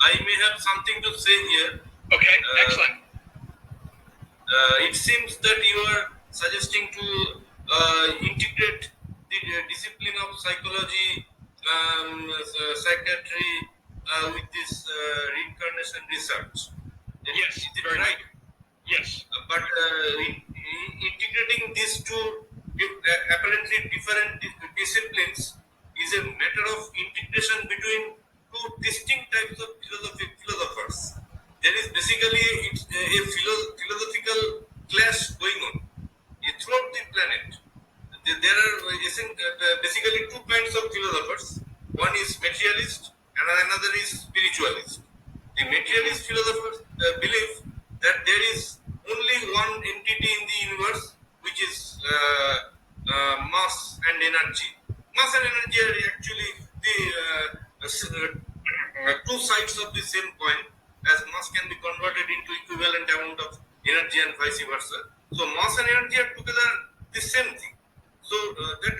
I may have something to say here. Okay, Uh, excellent. it seems that you are suggesting to integrate the discipline of psychology, psychiatry with this reincarnation research. Yes, Is it very much. right? Yes. But integrating these two apparently different disciplines is a matter of integration between two distinct types of philosophers. There is basically a philosophical clash going on throughout the planet. There are basically two kinds of philosophers. One is materialist and another is spiritualist. The materialist philosophers believe that there is only one entity in the universe, which is mass and energy. Mass and energy are actually the two sides of the same coin, as mass can be converted into equivalent amount of energy and vice versa. So mass and energy are together the same thing. So that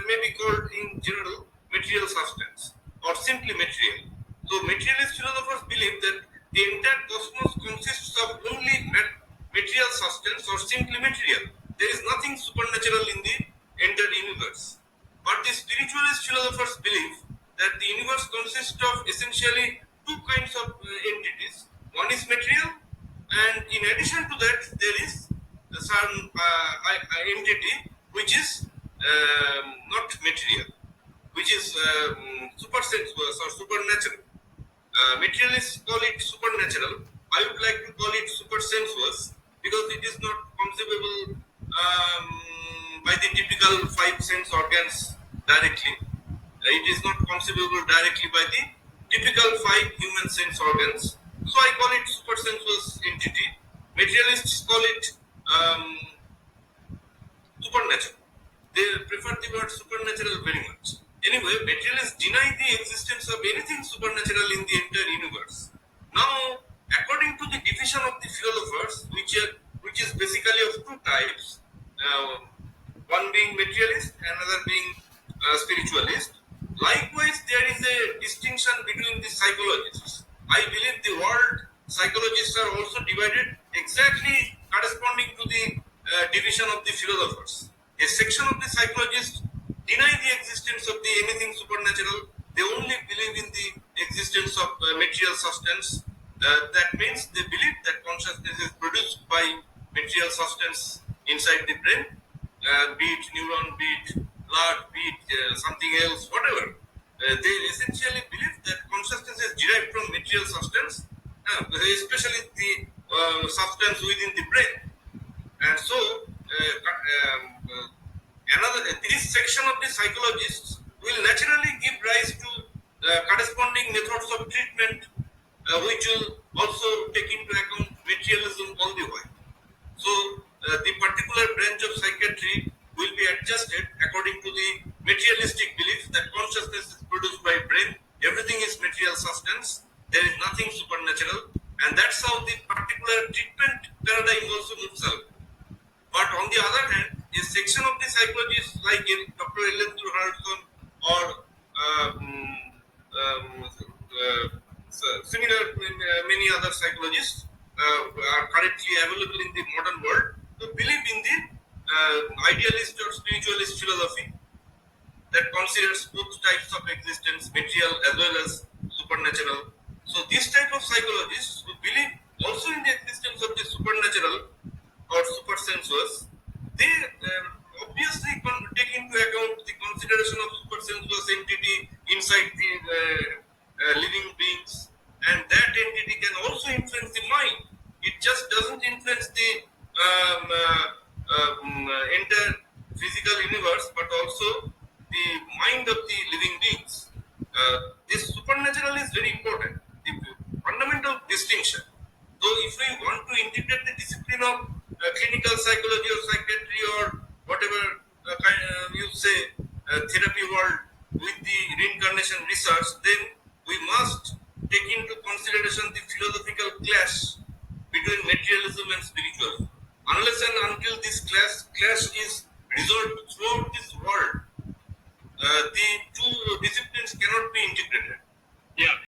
may be called in general material substance or simply material. So materialist philosophers believe that the entire cosmos consists of only material substance or simply material. There is nothing supernatural in the entire universe. But the spiritualist philosophers believe that the universe consists of essentially two kinds of entities. One is material, and in addition to that, there is some entity which is not material, which is super sensuous or supernatural. Materialists call it supernatural. I would like to call it super sensuous because it is not conceivable by the typical five sense organs directly. It is not conceivable directly by the typical five human sense organs. So I call it super sensuous entity. Materialists call it supernatural. They prefer the word supernatural very much. Anyway, materialists deny the existence of anything supernatural in the entire universe. Now, according to the division of the philosophers, which is basically of two types, uh, one being materialist, another being spiritualist. Likewise, there is a distinction between the psychologists. I believe the world psychologists are also divided exactly corresponding to the division of the philosophers. A section of the psychologists deny the existence of the anything supernatural. They only believe in the existence of material substance. That means they believe that consciousness is produced by material substance inside the brain, be it neuron, be it blood, be it something else, whatever. They essentially believe that consciousness is derived from material substance, especially the substance within the brain. And so, this section of the psychologists will naturally give rise to corresponding methods of treatment, which will also take into account materialism all the while. So, the particular branch of psychiatry will be adjusted according to the materialistic belief that consciousness is produced by brain, everything is material substance, there is nothing supernatural, and that's how the particular treatment paradigm also moves out. But on the other hand, a section of the psychologists like Dr. Ellen Harrison or similar many other psychologists are currently available in the modern world who believe in the idealist or spiritualist philosophy that considers both types of existence, material as well as supernatural. So this type of psychologists who believe also in the existence of the supernatural or supersensuous, they obviously take into account the consideration of supersensuous entity inside the living beings, and that entity can also influence the mind. It just doesn't influence the entire physical universe, but also the mind of the living beings. This supernatural is very important. The fundamental distinction. So, if we want to integrate the discipline of clinical psychology or psychiatry or whatever you say therapy world with the reincarnation research, then we must take into consideration the philosophical clash between materialism and spiritualism. Unless and until this clash is resolved throughout this world, the two disciplines cannot be integrated. Yeah.